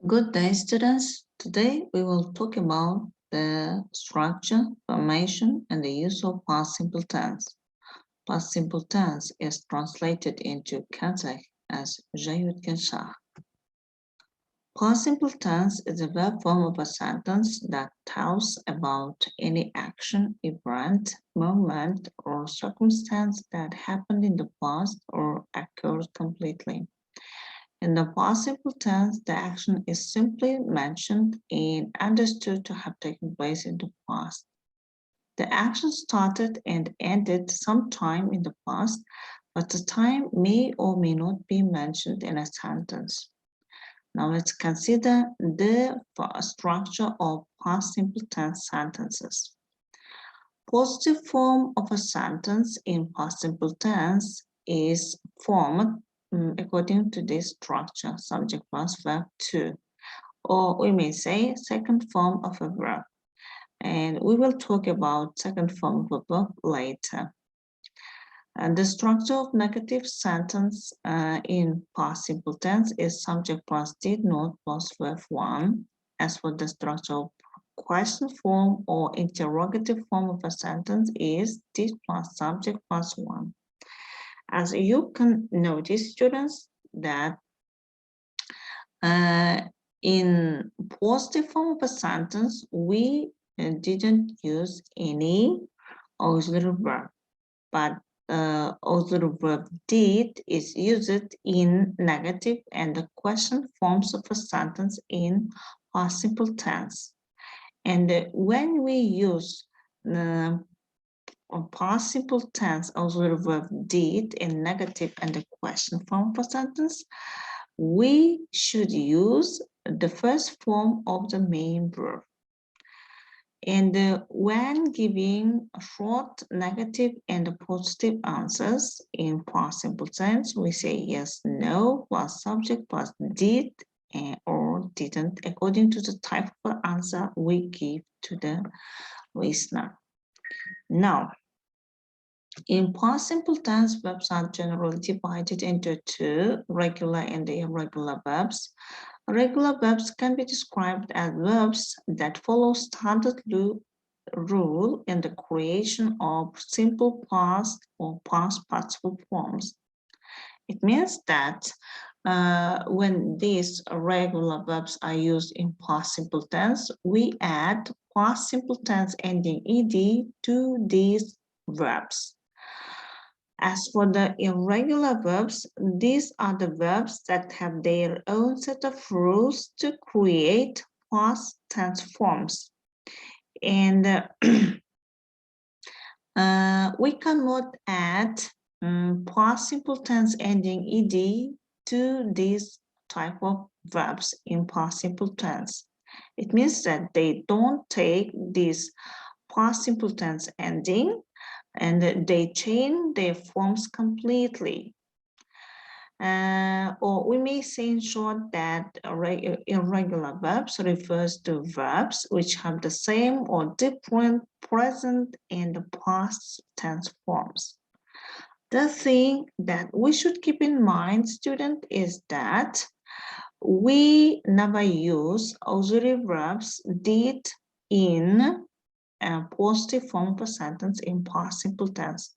Good day, students. Today we will talk about the structure, formation, and the use of past simple tense. Past simple tense is translated into Kazakh as Jayut Kenshah. Past simple tense is a verb form of a sentence that tells about any action, event, moment, or circumstance that happened in the past or occurred completely. In the past simple tense, the action is simply mentioned and understood to have taken place in the past. The action started and ended sometime in the past, but the time may or may not be mentioned in a sentence. Now let's consider the structure of past simple tense sentences. Positive form of a sentence in past simple tense is formed according to this structure, subject plus verb to, or we may say second form of a verb. And we will talk about second form of a verb later. And the structure of negative sentence in past simple tense is subject plus did not plus verb 1. As for the structure of question form or interrogative form of a sentence is did plus subject plus 1. As you can notice, students, that in positive form of a sentence, we didn't use any auxiliary verb, but auxiliary verb did is used in negative and the question forms of a sentence in past simple tense. And when we use past simple tense auxiliary verb did in negative and the question form of a sentence, we should use the first form of the main verb. And when giving short, negative, and positive answers in past simple tense, we say yes, no, plus subject, plus did, or didn't, according to the type of answer we give to the listener. Now, in past simple tense, verbs are generally divided into two, regular and irregular verbs. Regular verbs can be described as verbs that follow standard rule in the creation of simple past or past participle forms. It means that when these regular verbs are used in past simple tense, we add past simple tense ending ed to these verbs. As for the irregular verbs, these are the verbs that have their own set of rules to create past tense forms. And we cannot add past simple tense ending ed to these type of verbs in past simple tense. It means that they don't take this past simple tense ending and they change their forms completely. Or we may say in short that irregular verbs refers to verbs which have the same or different present and past tense forms. The thing that we should keep in mind, student, is that we never use auxiliary verbs did in positive form of a sentence in past simple tense.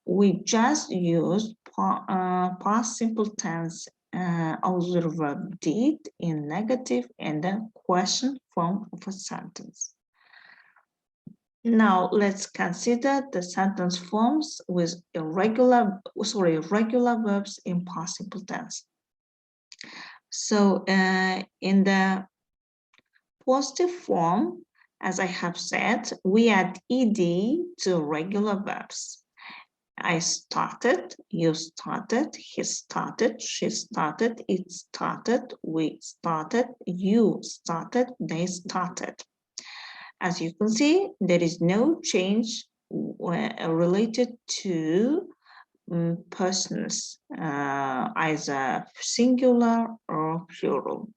We just use past simple tense auxiliary verb did in negative and then question form of a sentence. Now let's consider the sentence forms with regular verbs in past simple tense. So in the positive form, as I have said, we add ed to regular verbs. I started, you started, he started, she started, it started, we started, you started, they started. As you can see, there is no change related to persons, either singular or plural,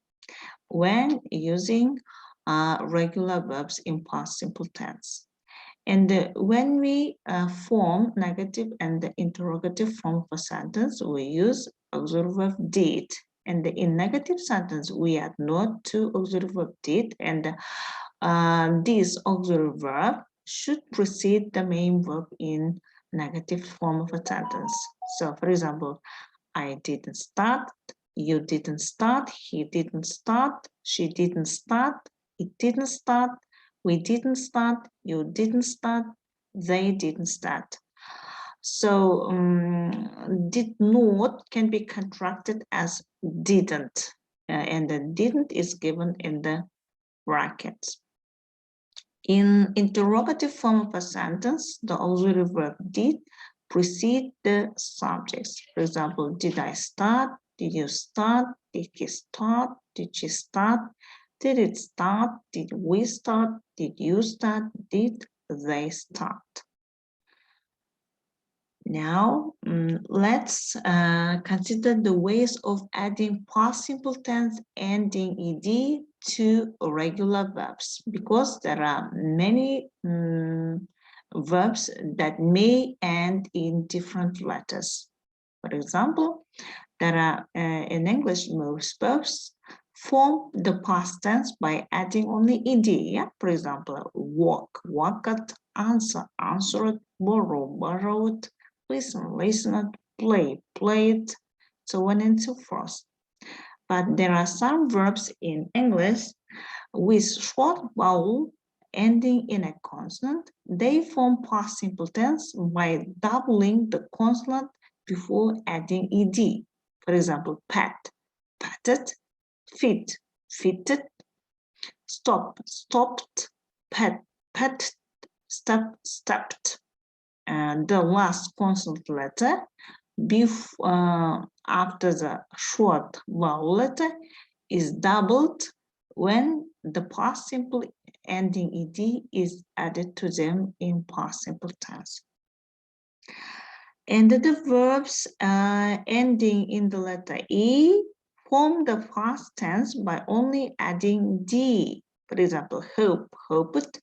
when using regular verbs in past simple tense. And when we form negative and the interrogative form of a sentence, we use auxiliary verb did And in negative sentence, we add not to auxiliary verb did, and this auxiliary verb should precede the main verb in negative form of a sentence. So, for example, I didn't start, you didn't start, he didn't start, she didn't start, it didn't start, we didn't start, you didn't start, they didn't start. So did not can be contracted as didn't, and the didn't is given in the brackets. In interrogative form of a sentence, the auxiliary verb did precede the subjects. For example, did I start? Did you start? Did he start? Did she start? Did it start? Did we start? Did you start? Did they start? Now, let's consider the ways of adding past simple tense ending ed to regular verbs, because there are many verbs that may end in different letters. For example, there are in English most verbs form the past tense by adding only ed. Yeah? For example, walk, walked, answer, answered, borrow, borrowed, listen, listened, play, played, so on and so forth. But there are some verbs in English with short vowel ending in a consonant. They form past simple tense by doubling the consonant before adding ed. For example, pat, patted, fit, fitted, stop, stopped, pet, pet, step, stepped. And the last consonant letter after the short vowel letter is doubled when the past simple ending ed is added to them in past simple tense. And the verbs ending in the letter e form the past tense by only adding d. For example, hope, hoped,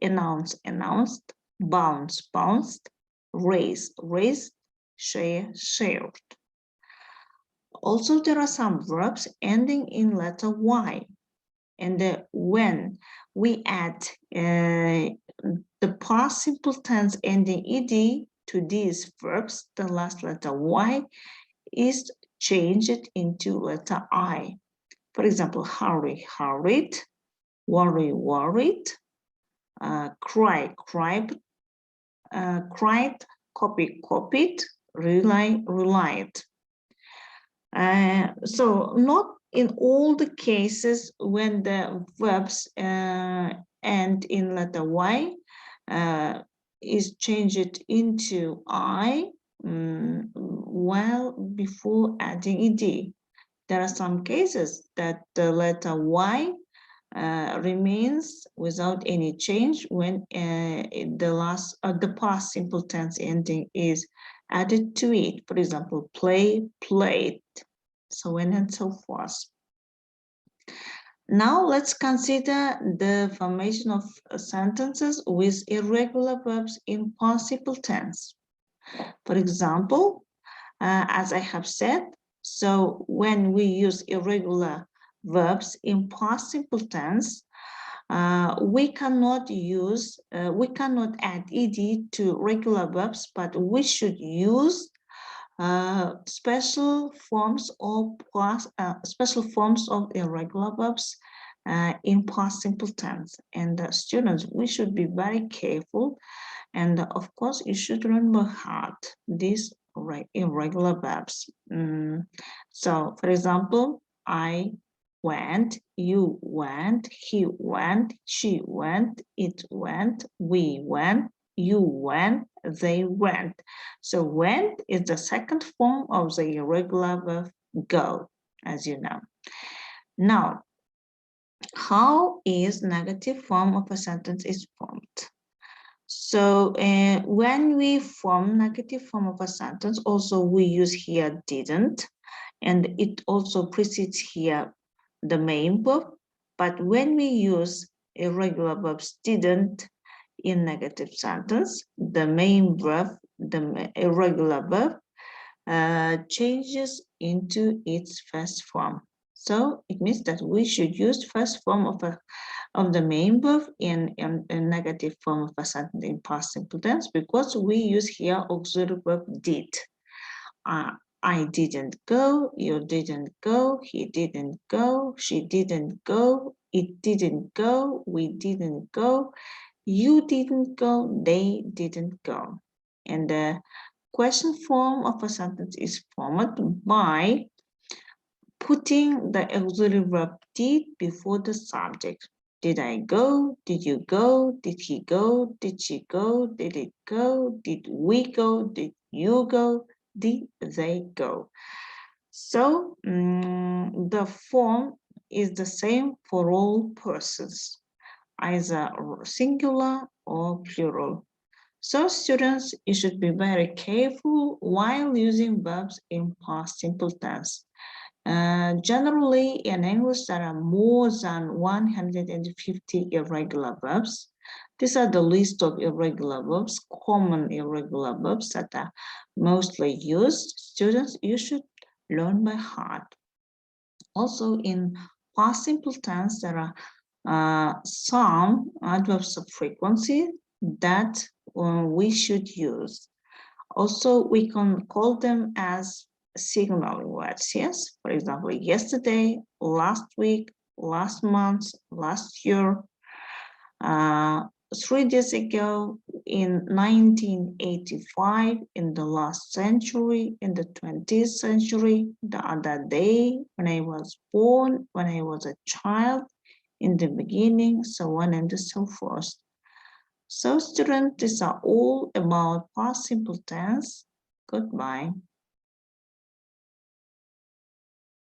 announce, announced, bounce, bounced, raise, raised, share, shared. Also, there are some verbs ending in letter y. And when we add the past simple tense ending ed to these verbs, the last letter y is changed into letter I. For example, hurry, hurried, worry, worried, cry, cried, cried, copy, copied, rely, relied. So not in all the cases when the verbs end in letter y is changed into I while before adding ed. There are some cases that the letter y remains without any change when the past simple tense ending is added to it. For example, play, played, so on and so forth. Now let's consider the formation of sentences with irregular verbs in participle tense. For example, as I have said, so when we use irregular verbs in past simple tense, we cannot add ed to regular verbs, but we should use special forms of irregular verbs in past simple tense. And students, we should be very careful, and of course you should learn by heart these irregular verbs. So for example, I went, you went, he went, she went, it went, we went, you went, they went. So went is the second form of the irregular verb go, as you know. Now, how is negative form of a sentence is formed? So when we form negative form of a sentence, also we use here didn't, and it also precedes here the main verb. But when we use irregular verbs didn't in negative sentence, the main verb, the irregular verb changes into its first form. So it means that we should use first form of the main verb in a negative form of a sentence in past simple tense because we use here auxiliary verb did. I didn't go, you didn't go, he didn't go, she didn't go, it didn't go, we didn't go, you didn't go, they didn't go. And the question form of a sentence is formed by putting the auxiliary verb did before the subject. Did I go? Did you go? Did he go? Did she go? Did it go? Did we go? Did you go? Did they go? So the form is the same for all persons, either singular or plural. So students, you should be very careful while using verbs in past simple tense. Generally, in English, there are more than 150 irregular verbs. These are the list of irregular verbs, common irregular verbs that are mostly used. Students, you should learn by heart. Also, in past simple tense, there are some adverbs of frequency that we should use. Also, we can call them as signaling words, yes? For example, yesterday, last week, last month, last year, 3 days ago, in 1985, in the last century, in the 20th century, the other day, when I was born, when I was a child, in the beginning, so on and so forth. So students, these are all about past simple tense. Goodbye.